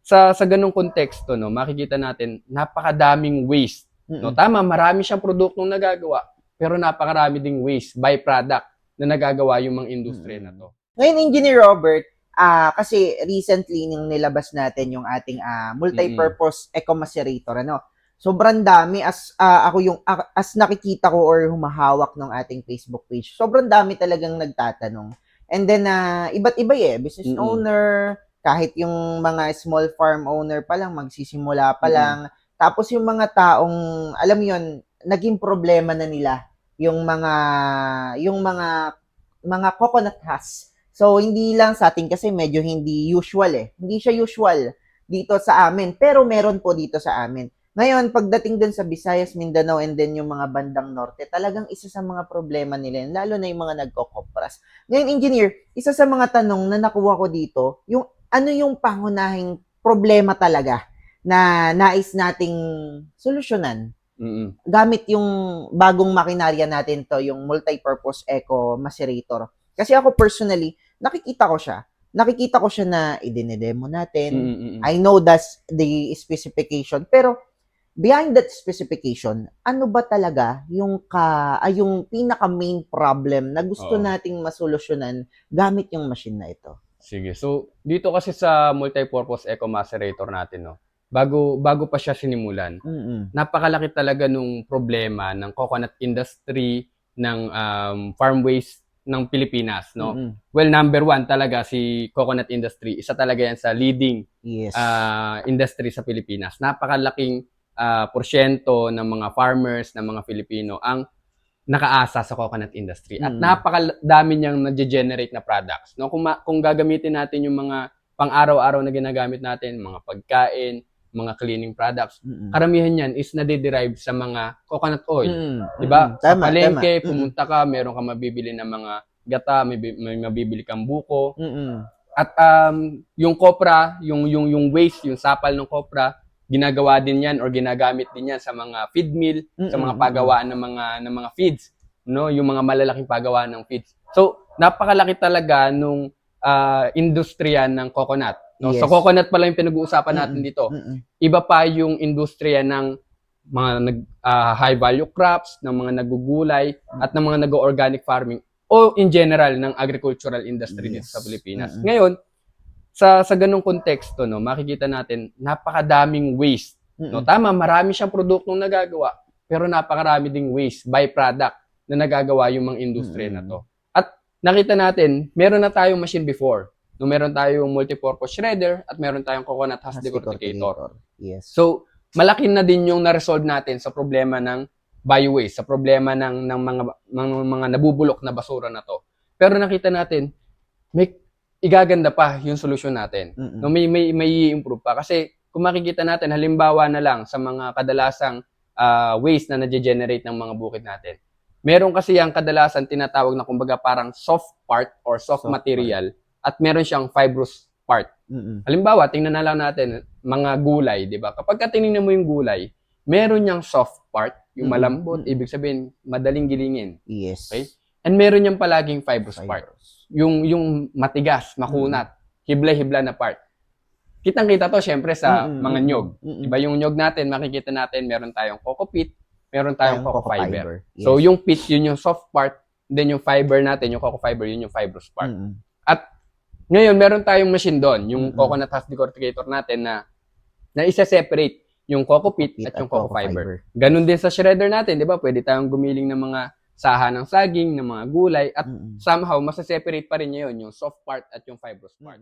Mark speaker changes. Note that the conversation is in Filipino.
Speaker 1: sa ganung konteksto, no, makikita natin napakadaming waste. No, tama, marami siyang produktong nagagawa, pero napakarami ding waste, byproduct na nagagawa yung mga industriya na to.
Speaker 2: Ngayon, Engineer Robert, kasi recently nung nilabas natin yung ating multi-purpose eco-macerator, ano, sobrang dami as nakikita ko or humahawak ng ating Facebook page. Sobrang dami talagang nagtatanong. And then iba't iba business owner, kahit yung mga small farm owner pa lang, magsisimula pa lang. Tapos yung mga taong, alam mo yun, naging problema na nila yung mga coconut husk. So, hindi lang sa atin kasi medyo hindi usual Hindi siya usual dito sa amin. Pero meron po dito sa amin. Ngayon, pagdating dun sa Visayas, Mindanao, and then yung mga bandang norte, talagang isa sa mga problema nila yun, lalo na yung mga nagko-kopras. Ngayon, engineer, isa sa mga tanong na nakuha ko dito, yung ano yung pangunahing problema talaga na nais nating solusyonan gamit yung bagong makinarya natin to, yung multi-purpose eco macerator. Kasi ako personally, nakikita ko siya na idinedemo natin. I know that's the specification, pero behind that specification, ano ba talaga yung pinaka main problem na gusto nating masolusyonan gamit yung machine na ito?
Speaker 1: Sige. So, dito kasi sa multi-purpose eco macerator natin, no, bago pa siya sinimulan, napakalaki talaga nung problema ng coconut industry, ng farm waste ng Pilipinas, no? Well, number one talaga si coconut industry. Isa talaga yan sa leading industry sa Pilipinas. Napakalaking porsyento ng mga farmers, ng mga Filipino ang nakaasa sa coconut industry. At napakadami niyang nag-generate na products. No? Kung gagamitin natin yung mga pang-araw-araw na ginagamit natin, mga pagkain, mga cleaning products, karamihan yan is nade-derive sa mga coconut oil. Diba? Sa palengke, pumunta ka, meron ka mabibili ng mga gata, may mabibili kang buko. At yung kopra, yung waste, yung sapal ng kopra, ginagawa din yan or ginagamit din yan sa mga feed mill, sa mga pagawaan ng mga feeds, no, yung mga malalaking pagawaan ng feeds. So, napakalaki talaga nung industriya ng coconut. No? So, coconut pala yung pinag-uusapan natin dito. Iba pa yung industriya ng mga high value crops, ng mga nagugulay, at ng mga nag-organic farming, o in general ng agricultural industry dito sa Pilipinas. Ngayon, sa ganung konteksto, no, makikita natin napakadaming waste. No, tama, marami siyang produktong nagagawa, pero napakarami ding waste, byproduct na nagagawa yung mga industriya na to. At nakita natin, meron na tayong machine before. No, meron tayong multi-purpose shredder at meron tayong coconut husk decorticator. So, malaki na din yung na-resolve natin sa problema ng bio-waste, sa problema ng mga nabubulok na basura na to. Pero nakita natin, may igaganda pa yung solusyon natin. No, may i-improve pa. Kasi kung makikita natin, halimbawa na lang sa mga kadalasang waste na nage-generate ng mga bukid natin. Meron kasi yung kadalasan tinatawag na kumbaga parang soft part or soft material at meron siyang fibrous part. Halimbawa, tingnan na lang natin mga gulay, di ba? Kapag tingnan mo yung gulay, meron niyang soft part, yung malambot, ibig sabihin, madaling gilingin. Okay? And meron niyang palaging fibrous part. Yung matigas, makunat, hibla-hibla na part. Kitang-kita to syempre sa mga nyog. Diba yung nyog natin, makikita natin, meron tayong coco pit, meron tayong coco fiber. So yung pit, yun yung soft part, then yung fiber natin, yung coco fiber, yun yung fibrous part. At ngayon, meron tayong machine doon, yung coconut husk decorticator natin na isa-separate yung coco pit at yung coco fiber. Ganun din sa shredder natin, di ba? Pwede tayong gumiling ng mga saha ng saging, ng mga gulay, at somehow, masaseparate pa rin niya yun, yung soft part at yung fibrous part.